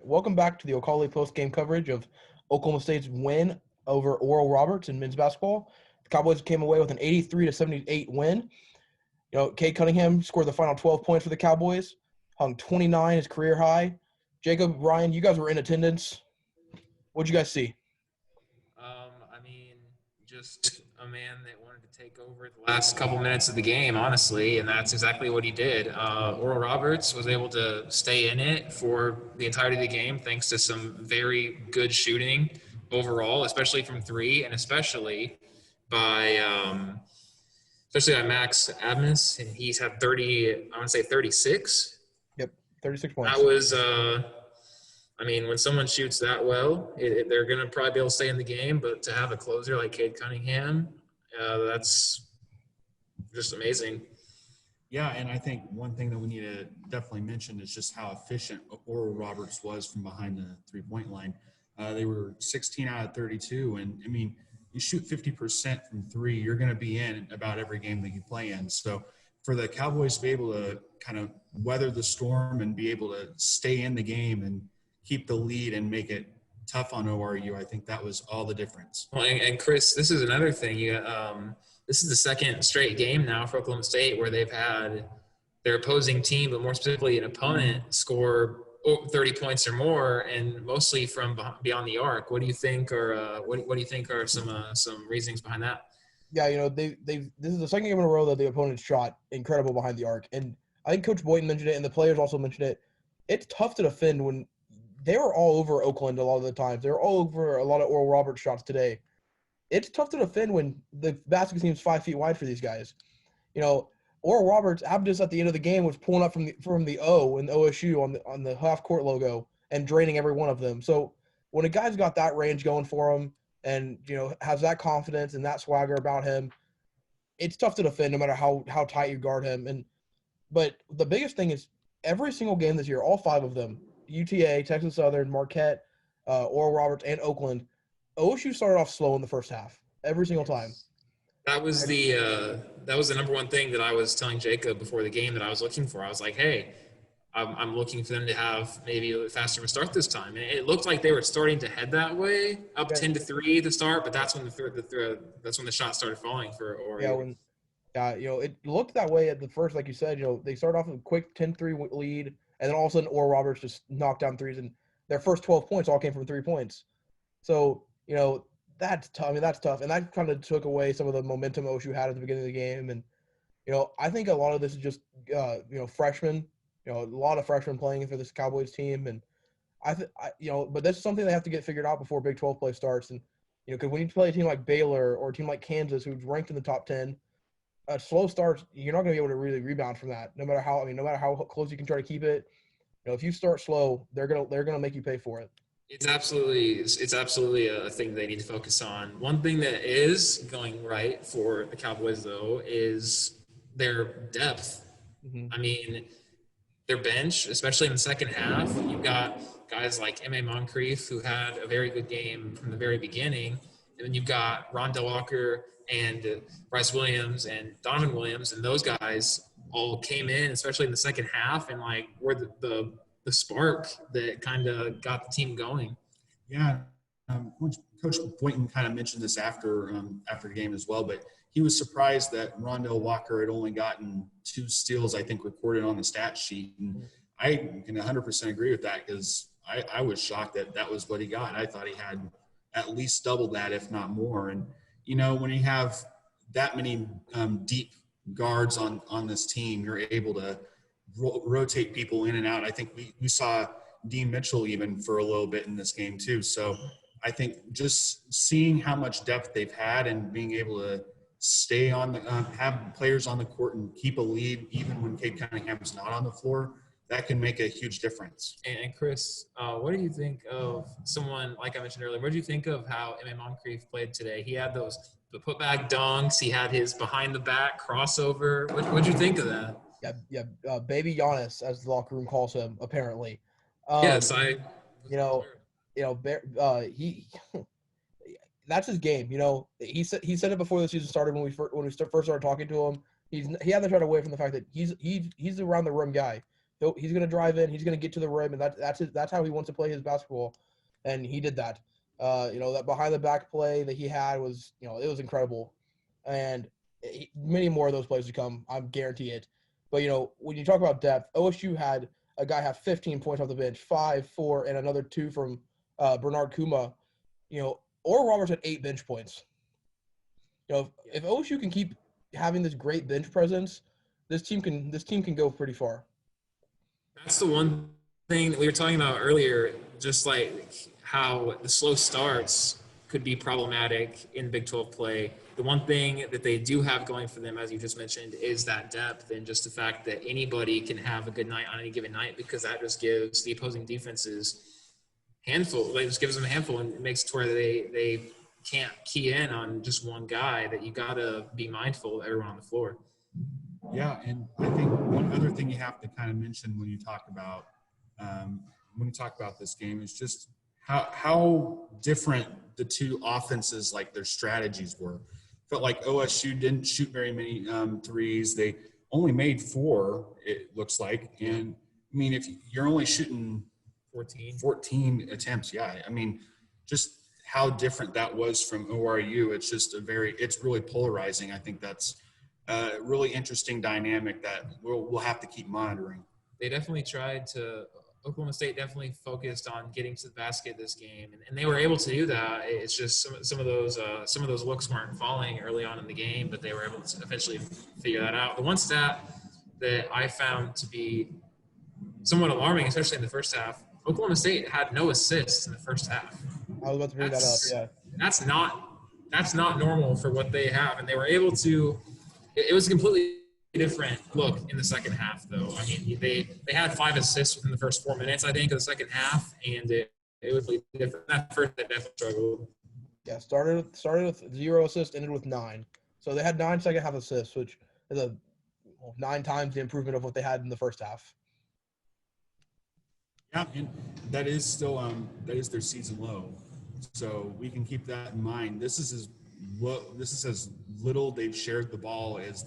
welcome back to the Ocali post-game coverage of Oklahoma State's win over Oral Roberts in men's basketball. The Cowboys came away with an 83-78 win. Cade Cunningham scored the final 12 points for the Cowboys, hung 29, his career high. Jacob, Ryan, you guys were in attendance. What'd you guys see? Just a man that wanted to take over the last couple minutes of the game, honestly, and that's exactly what he did. Oral Roberts was able to stay in it for the entirety of the game thanks to some very good shooting overall, especially from three, and by especially by Max Abmas. And he's had 36. Yep, 36 points. That was when someone shoots that well, they're going to probably be able to stay in the game. But to have a closer like Cade Cunningham, that's just amazing. Yeah, and I think one thing that we need to definitely mention is just how efficient Oral Roberts was from behind the three-point line. They were 16 out of 32, and, you shoot 50% from three, you're going to be in about every game that you play in. So for the Cowboys to be able to kind of weather the storm and be able to stay in the game and keep the lead and make it tough on ORU, I think that was all the difference. Well, and Chris, this is another thing. This is the second straight game now for Oklahoma State where they've had their opposing team, but more specifically an opponent, score 30 points or more, and mostly from beyond the arc. What do you think, or what do you think are some reasonings behind that? Yeah, this is the second game in a row that the opponent shot incredible behind the arc, and I think Coach Boynton mentioned it, and the players also mentioned it. It's tough to defend when they were all over Oakland a lot of the times. They were all over a lot of Oral Roberts shots today. It's tough to defend when the basket seems 5 feet wide for these guys. Oral Roberts, Abdus at the end of the game was pulling up from the O in OSU on the half court logo and draining every one of them. So when a guy's got that range going for him and has that confidence and that swagger about him, it's tough to defend no matter how tight you guard him. But the biggest thing is every single game this year, all five of them, UTA, Texas Southern, Marquette, Oral Roberts, and Oakland, OSU started off slow in the first half every single time. That was the number one thing that I was telling Jacob before the game that I was looking for. I was like, hey, I'm looking for them to have maybe a faster of a start this time. And it looked like they were starting to head that way, up 10-3 to start, but that's when the shot started falling for Oregon. It looked that way at the first, like you said. They started off with a quick 10-3 lead, and then all of a sudden Oral Roberts just knocked down threes, and their first 12 points all came from 3 points. So, that's tough. That's tough, and that kind of took away some of the momentum OSU had at the beginning of the game. And, I think a lot of this is just, freshmen. A lot of freshmen playing for this Cowboys team, and but this is something they have to get figured out before Big 12 play starts. And because when you play a team like Baylor or a team like Kansas, who's ranked in the top 10, slow starts, you're not going to be able to really rebound from that. No matter how close you can try to keep it. If you start slow, they're gonna make you pay for it. It's absolutely a thing they need to focus on. One thing that is going right for the Cowboys, though, is their depth. Mm-hmm. Their bench, especially in the second half, you've got guys like M.A. Moncrief, who had a very good game from the very beginning, and then you've got Rondell Walker and Bryce Williams and Donovan Williams, and those guys all came in, especially in the second half, and were the spark that kind of got the team going. Yeah, Coach Boynton kind of mentioned this after the game as well, but he was surprised that Rondell Walker had only gotten 2 steals, I think, recorded on the stat sheet. And I can 100% agree with that because I was shocked that was what he got. I thought he had at least double that, if not more. And, when you have that many deep guards on this team, you're able to rotate people in and out. I think we saw Dean Mitchell even for a little bit in this game too. So I think just seeing how much depth they've had and being able to stay on have players on the court and keep a lead even when Cade Cunningham is not on the floor, that can make a huge difference. And Chris, what do you think of someone, like I mentioned earlier, what do you think of how M.A. Moncrief played today? He had the putback dunks. He had his behind-the-back crossover. What do you think of that? Yeah, Baby Giannis, as the locker room calls him, apparently. Yes, he that's his game. He said it before the season started when we first started talking to him. He hasn't tried away from the fact that he's around the rim guy. He's going to drive in. He's going to get to the rim, and that's how he wants to play his basketball, and he did that. That behind the back play that he had was, it was incredible, and many more of those plays to come. I guarantee it. But when you talk about depth, OSU had a guy have 15 points off the bench, 5, 4, and another 2 from Bernard Kuma. Oral Roberts had 8 bench points. If OSU can keep having this great bench presence, this team can go pretty far. That's the one thing that we were talking about earlier, just like how the slow starts could be problematic in Big 12 play. The one thing that they do have going for them, as you just mentioned, is that depth and just the fact that anybody can have a good night on any given night, because that just gives the opposing defenses handful. It just gives them a handful, and it makes it to where they can't key in on just one guy, that you got to be mindful of everyone on the floor. Yeah, and I think one other thing you have to kind of mention when you talk about this game is just how different the two offenses, like their strategies were. Felt like OSU didn't shoot very many threes. They only made 4, it looks like. And I mean, if you're only shooting 14 attempts, yeah. I mean, just how different that was from ORU. It's just it's really polarizing. I think that's a really interesting dynamic that we'll have to keep monitoring. They definitely Oklahoma State definitely focused on getting to the basket this game, and they were able to do that. It's just some of those looks weren't falling early on in the game, but they were able to eventually figure that out. The one stat that I found to be somewhat alarming, especially in the first half, Oklahoma State had no assists in the first half. I was about to bring that up. Yeah, that's not normal for what they have, and they were able to. It was a completely different look in the second half, though. I mean, they had 5 assists within the first 4 minutes, I think, of the second half, and it was really different. That first, they definitely struggled. Yeah, started with 0 assists, ended with 9. So they had 9 second half assists, which is 9 times the improvement of what they had in the first half. Yeah, and that is still that is their season low, so we can keep that in mind. This is as little they've shared the ball as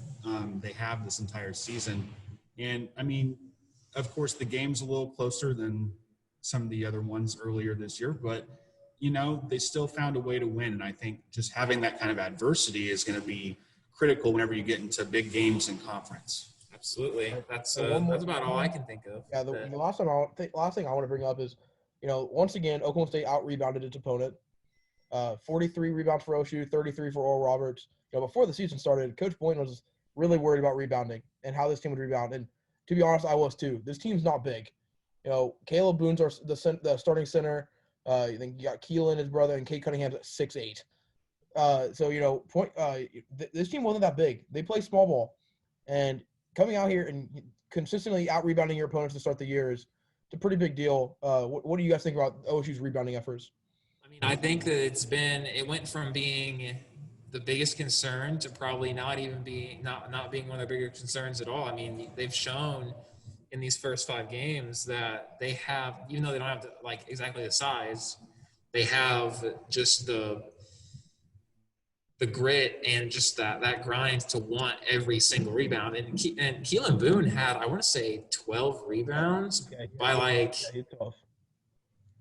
they have this entire season. And I mean, of course, the game's a little closer than some of the other ones earlier this year, but they still found a way to win. And I think just having that kind of adversity is going to be critical whenever you get into big games in conference. Absolutely. That's about all I can think of. Yeah, the last thing I want to bring up is, once again, Oklahoma State out-rebounded its opponent. 43 rebounds for OSU, 33 for Oral Roberts. Before the season started, Coach Boynton was really worried about rebounding and how this team would rebound. And to be honest, I was too. This team's not big. Caleb Boone's the starting center. Then you got Keelan, his brother, and Kate Cunningham's at 6'8". This team wasn't that big. They play small ball, and coming out here and consistently out-rebounding your opponents to start the year is a pretty big deal. What do you guys think about OSU's rebounding efforts? I mean, I think that it went from being the biggest concern to probably not being one of the bigger concerns at all. I mean, they've shown in these first 5 games that they have, even though they don't have exactly the size, they have just the grit and just that grind to want every single rebound. And Keelan Boone had, I want to say, 12 rebounds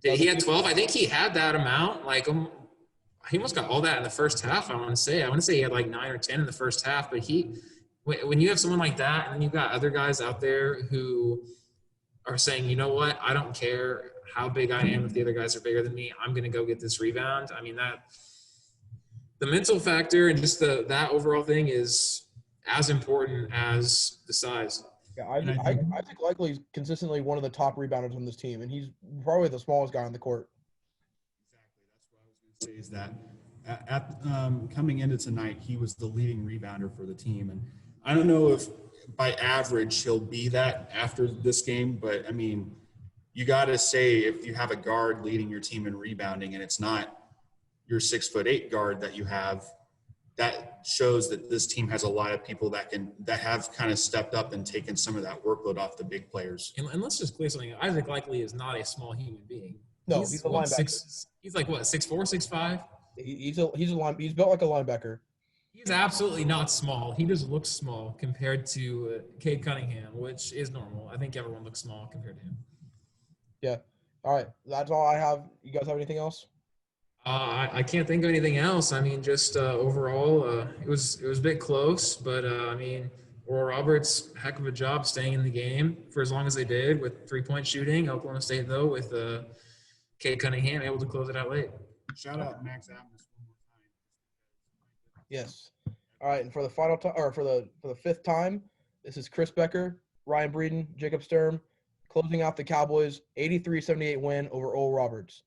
He had 12. I think he had that amount. He almost got all that in the first half, I want to say. He had 9 or 10 in the first half. But when you have someone like that, and then you've got other guys out there who are saying, you know what, I don't care how big I am if the other guys are bigger than me. I'm going to go get this rebound. I mean, the mental factor and just that overall thing is as important as the size. Yeah, I think likely he's consistently one of the top rebounders on this team, and he's probably the smallest guy on the court. Exactly. That's what I was going to say is that coming into tonight, he was the leading rebounder for the team. And I don't know if by average he'll be that after this game, but, I mean, you got to say if you have a guard leading your team in rebounding and it's not your 6'8" guard that you have, that shows that this team has a lot of people that have kind of stepped up and taken some of that workload off the big players. And let's just clear something. Isaac Likely is not a small human being. No, he's a linebacker. He's 6'4", 6'5"? He's built like a linebacker. He's absolutely not small. He just looks small compared to Cade Cunningham, which is normal. I think everyone looks small compared to him. Yeah. All right. That's all I have. You guys have anything else? I can't think of anything else. I mean, just overall, it was a bit close, but I mean, Oral Roberts, heck of a job staying in the game for as long as they did with 3-point shooting. Oklahoma State, though, with Cade Cunningham able to close it out late. Shout out Max Abmas one more time. Yes. All right. And for the final time, or for the fifth time, this is Chris Becker, Ryan Breeden, Jacob Sturm, closing out the Cowboys' 83-78 win over Oral Roberts.